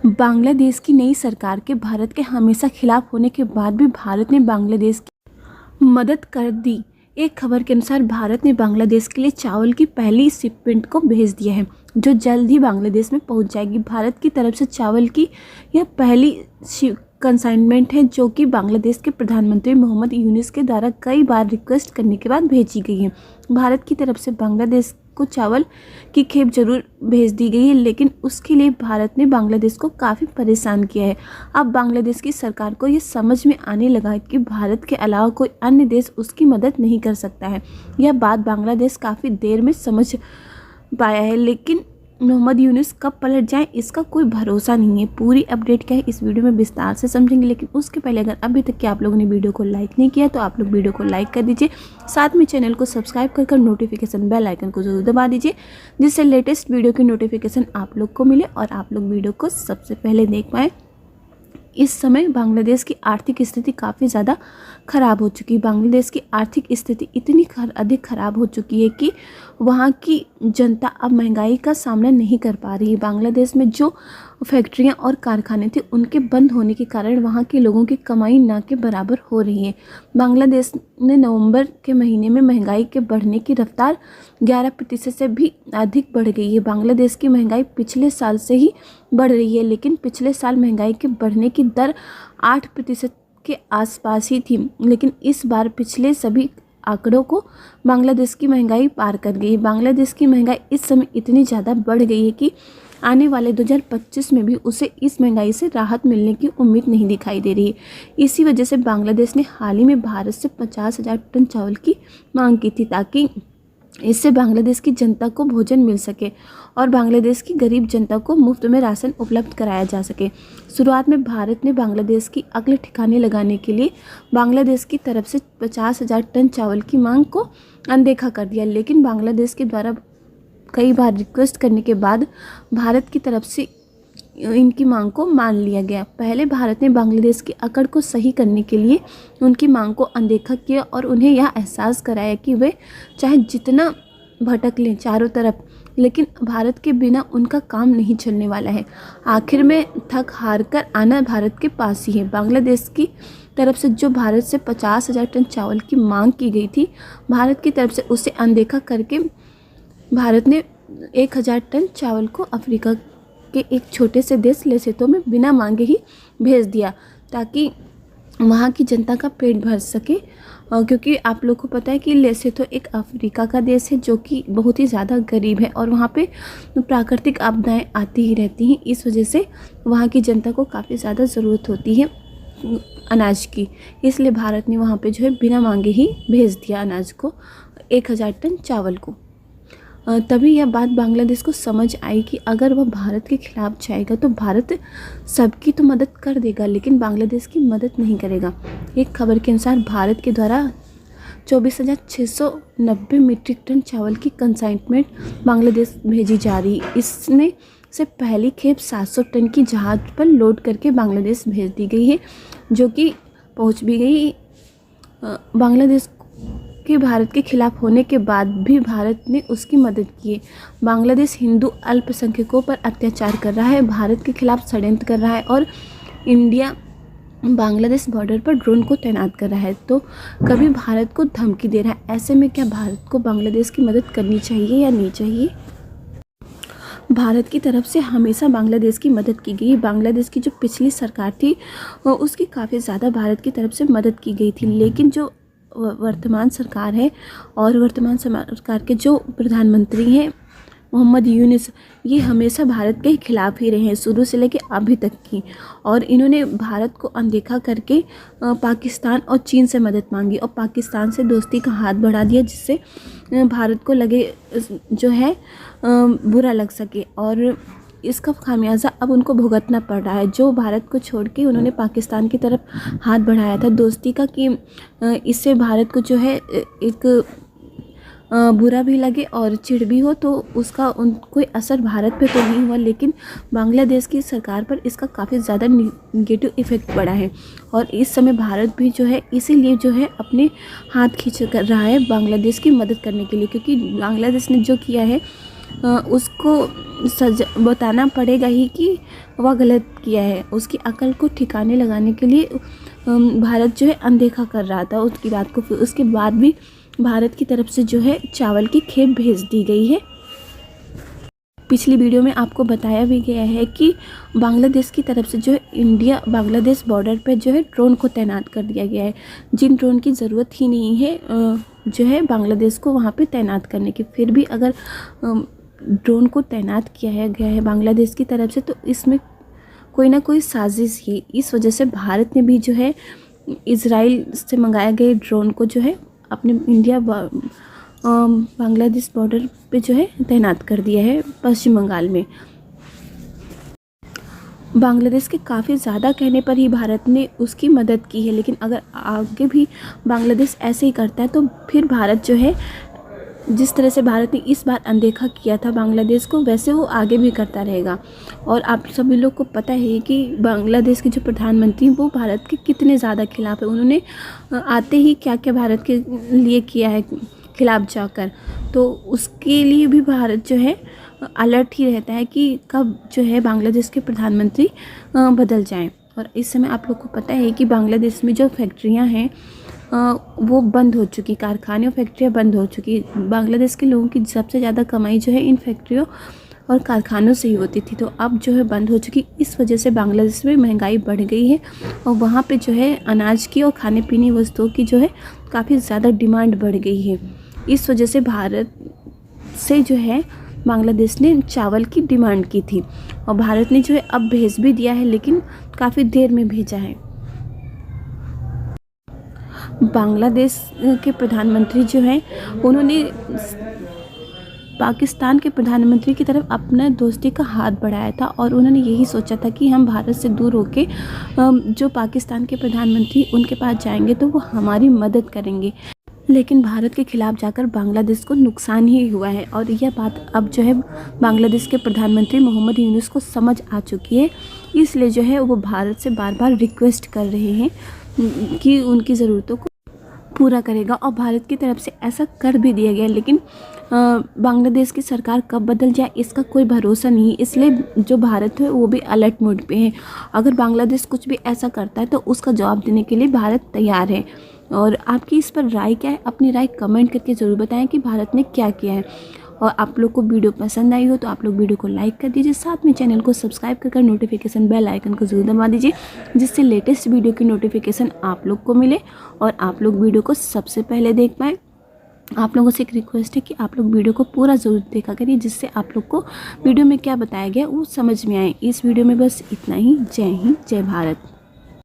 बांग्लादेश की नई सरकार के भारत के हमेशा खिलाफ होने के बाद भी भारत ने बांग्लादेश की मदद कर दी। एक खबर के अनुसार भारत ने बांग्लादेश के लिए चावल की पहली शिपमेंट को भेज दिया है, जो जल्द ही बांग्लादेश में पहुंच जाएगी। भारत की तरफ से चावल की यह पहली कंसाइनमेंट है, जो कि बांग्लादेश के प्रधानमंत्री मोहम्मद यूनुस के द्वारा कई बार रिक्वेस्ट करने के बाद भेजी गई है। भारत की तरफ से बांग्लादेश को चावल की खेप जरूर भेज दी गई है, लेकिन उसके लिए भारत ने बांग्लादेश को काफ़ी परेशान किया है। अब बांग्लादेश की सरकार को ये समझ में आने लगा है कि भारत के अलावा कोई अन्य देश उसकी मदद नहीं कर सकता है। यह बात बांग्लादेश काफ़ी देर में समझ पाया है, लेकिन मोहम्मद यूनुस कब पलट जाए इसका कोई भरोसा नहीं है। पूरी अपडेट क्या है इस वीडियो में विस्तार से समझेंगे, लेकिन उसके पहले अगर अभी तक कि आप लोगों ने वीडियो को लाइक नहीं किया तो आप लोग वीडियो को लाइक कर दीजिए। साथ में चैनल को सब्सक्राइब कर नोटिफिकेशन बेल आइकन को जरूर दबा दीजिए, जिससे लेटेस्ट वीडियो की नोटिफिकेशन आप लोग को मिले और आप लोग वीडियो को सबसे पहले देख पाएँ। इस समय बांग्लादेश की आर्थिक स्थिति काफ़ी ज़्यादा ख़राब हो चुकी है। बांग्लादेश की आर्थिक स्थिति इतनी अधिक ख़राब हो चुकी है कि वहाँ की जनता अब महंगाई का सामना नहीं कर पा रही है। बांग्लादेश में जो फैक्ट्रियाँ और कारखाने थे, उनके बंद होने के कारण वहाँ के लोगों की कमाई ना के बराबर हो रही है। बांग्लादेश ने नवंबर के महीने में महंगाई के बढ़ने की रफ्तार 11% से भी अधिक बढ़ गई है। बांग्लादेश की महंगाई पिछले साल से ही बढ़ रही है, लेकिन पिछले साल महंगाई के बढ़ने की दर 8% के आसपास ही थी, लेकिन इस बार पिछले सभी आंकड़ों को बांग्लादेश की महंगाई पार कर गई है। बांग्लादेश की महंगाई इस समय इतनी ज़्यादा बढ़ गई है कि आने वाले 2025 में भी उसे इस महंगाई से राहत मिलने की उम्मीद नहीं दिखाई दे रही है। इसी वजह से बांग्लादेश ने हाल ही में भारत से 50,000 टन चावल की मांग की थी, ताकि इससे बांग्लादेश की जनता को भोजन मिल सके और बांग्लादेश की गरीब जनता को मुफ्त में राशन उपलब्ध कराया जा सके। शुरुआत में भारत ने बांग्लादेश की अकल ठिकाने लगाने के लिए बांग्लादेश की तरफ से 50,000 टन चावल की मांग को अनदेखा कर दिया, लेकिन बांग्लादेश के द्वारा कई बार रिक्वेस्ट करने के बाद भारत की तरफ से इनकी मांग को मान लिया गया। पहले भारत ने बांग्लादेश की अकड़ को सही करने के लिए उनकी मांग को अनदेखा किया और उन्हें यह एहसास कराया कि वे चाहे जितना भटक लें चारों तरफ, लेकिन भारत के बिना उनका काम नहीं चलने वाला है। आखिर में थक हार कर आना भारत के पास ही है। बांग्लादेश की तरफ से जो भारत से 50,000 टन चावल की मांग की गई थी, भारत की तरफ से उसे अनदेखा करके भारत ने 1,000 टन चावल को अफ्रीका के एक छोटे से देश लेसोथो में बिना मांगे ही भेज दिया, ताकि वहाँ की जनता का पेट भर सके। क्योंकि आप लोग को पता है कि लेसोथो एक अफ्रीका का देश है जो कि बहुत ही ज़्यादा गरीब है और वहाँ पे प्राकृतिक आपदाएं आती ही रहती हैं। इस वजह से वहाँ की जनता को काफ़ी ज़्यादा ज़रूरत होती है अनाज की, इसलिए भारत ने वहाँ पे जो है बिना मांगे ही भेज दिया अनाज को, 1,000 टन चावल को। तभी यह बात बांग्लादेश को समझ आई कि अगर वह भारत के खिलाफ जाएगा तो भारत सबकी तो मदद कर देगा, लेकिन बांग्लादेश की मदद नहीं करेगा। एक खबर के अनुसार भारत के द्वारा 24,690 मीट्रिक टन चावल की कंसाइनमेंट बांग्लादेश भेजी जा रही। इसमें से पहली खेप 700 टन की जहाज़ पर लोड करके बांग्लादेश भेज दी गई है, जो कि पहुंच भी गई। बांग्लादेश कि भारत के खिलाफ होने के बाद भी भारत ने उसकी मदद की है। बांग्लादेश हिंदू अल्पसंख्यकों पर अत्याचार कर रहा है, भारत के खिलाफ षड्यंत्र कर रहा है और इंडिया बांग्लादेश बॉर्डर पर ड्रोन को तैनात कर रहा है, तो कभी भारत को धमकी दे रहा है। ऐसे में क्या भारत को बांग्लादेश की मदद करनी चाहिए या नहीं चाहिए? भारत की तरफ से हमेशा बांग्लादेश की मदद की गई। बांग्लादेश की जो पिछली सरकार थी उसकी काफ़ी ज़्यादा भारत की तरफ से मदद की गई थी, लेकिन जो वर्तमान सरकार है और वर्तमान सरकार के जो प्रधानमंत्री हैं मोहम्मद यूनुस, ये हमेशा भारत के खिलाफ ही रहे हैं शुरू से लेकर अभी तक की, और इन्होंने भारत को अनदेखा करके पाकिस्तान और चीन से मदद मांगी और पाकिस्तान से दोस्ती का हाथ बढ़ा दिया, जिससे भारत को लगे जो है बुरा लग सके, और इसका खामियाजा अब उनको भुगतना पड़ रहा है। जो भारत को छोड़ के उन्होंने पाकिस्तान की तरफ हाथ बढ़ाया था दोस्ती का, कि इससे भारत को जो है एक बुरा भी लगे और चिढ़ भी हो, तो उसका कोई असर भारत पे तो नहीं हुआ, लेकिन बांग्लादेश की सरकार पर इसका काफ़ी ज़्यादा निगेटिव इफ़ेक्ट पड़ा है। और इस समय भारत भी जो है इसीलिए जो है अपने हाथ खींच कर रहा है बांग्लादेश की मदद करने के लिए, क्योंकि बांग्लादेश ने जो किया है उसको बताना पड़ेगा ही कि वह गलत किया है। उसकी अकल को ठिकाने लगाने के लिए भारत जो है अनदेखा कर रहा था उसकी बात को। फिर उसके बाद भी भारत की तरफ से जो है चावल की खेप भेज दी गई है। पिछली वीडियो में आपको बताया भी गया है कि बांग्लादेश की तरफ से जो है इंडिया बांग्लादेश बॉर्डर पर जो है ड्रोन को तैनात कर दिया गया है, जिन ड्रोन की ज़रूरत ही नहीं है जो है बांग्लादेश को वहाँ पे तैनात करने की। फिर भी अगर ड्रोन को तैनात किया गया है बांग्लादेश की तरफ से, तो इसमें कोई ना कोई साजिश है। इस वजह से भारत ने भी जो है इजराइल से मंगाए गए ड्रोन को जो है अपने इंडिया बांग्लादेश बॉर्डर पे जो है तैनात कर दिया है पश्चिम बंगाल में। बांग्लादेश के काफ़ी ज़्यादा कहने पर ही भारत ने उसकी मदद की है, लेकिन अगर आगे भी बांग्लादेश ऐसे ही करता है तो फिर भारत जो है, जिस तरह से भारत ने इस बार अनदेखा किया था बांग्लादेश को, वैसे वो आगे भी करता रहेगा। और आप सभी लोग को पता है कि बांग्लादेश के जो प्रधानमंत्री वो भारत के कितने ज़्यादा खिलाफ है। उन्होंने आते ही क्या क्या भारत के लिए किया है खिलाफ जाकर, तो उसके लिए भी भारत जो है अलर्ट ही रहता है कि कब जो है बांग्लादेश के प्रधानमंत्री बदल जाएं। और इस समय आप लोग को पता है कि बांग्लादेश में जो फैक्ट्रियां हैं वो बंद हो चुकी, कारखाने और फैक्ट्रियां बंद हो चुकी। बांग्लादेश के लोगों की सबसे ज़्यादा कमाई जो है इन फैक्ट्रियों और कारखानों से ही होती थी, तो अब जो है बंद हो चुकी। इस वजह से बांग्लादेश में महंगाई बढ़ गई है और वहाँ पे जो है अनाज की और खाने पीने वस्तुओं की जो है काफ़ी ज़्यादा डिमांड बढ़ गई है। इस वजह से भारत से जो है बांग्लादेश ने चावल की डिमांड की थी और भारत ने जो है अब भेज भी दिया है, लेकिन काफ़ी देर में भेजा है। बांग्लादेश के प्रधानमंत्री जो हैं उन्होंने पाकिस्तान के प्रधानमंत्री की तरफ अपना दोस्ती का हाथ बढ़ाया था और उन्होंने यही सोचा था कि हम भारत से दूर होके जो पाकिस्तान के प्रधानमंत्री उनके पास जाएंगे तो वो हमारी मदद करेंगे। लेकिन भारत के खिलाफ जाकर बांग्लादेश को नुकसान ही हुआ है और यह बात अब जो है बांग्लादेश के प्रधानमंत्री मोहम्मद यूनुस को समझ आ चुकी है। इसलिए जो है वो भारत से बार बार रिक्वेस्ट कर रहे हैं कि उनकी ज़रूरतों को पूरा करेगा और भारत की तरफ से ऐसा कर भी दिया गया। लेकिन बांग्लादेश की सरकार कब बदल जाए इसका कोई भरोसा नहीं, इसलिए जो भारत है वो भी अलर्ट मोड पे है। अगर बांग्लादेश कुछ भी ऐसा करता है तो उसका जवाब देने के लिए भारत तैयार है। और आपकी इस पर राय क्या है? अपनी राय कमेंट करके ज़रूर बताएं कि भारत ने क्या किया है। और आप लोग को वीडियो पसंद आई हो तो आप लोग वीडियो को लाइक कर दीजिए, साथ में चैनल को सब्सक्राइब कर नोटिफिकेशन बेल आइकन को ज़रूर दबा दीजिए, जिससे लेटेस्ट वीडियो की नोटिफिकेशन आप लोग को मिले और आप लोग वीडियो को सबसे पहले देख पाएँ। आप लोगों से एक रिक्वेस्ट है कि आप लोग वीडियो को पूरा ज़रूर देखा करिए, जिससे आप लोग को वीडियो में क्या बताया गया वो समझ में आए। इस वीडियो में बस इतना ही। जय हिंद, जय भारत।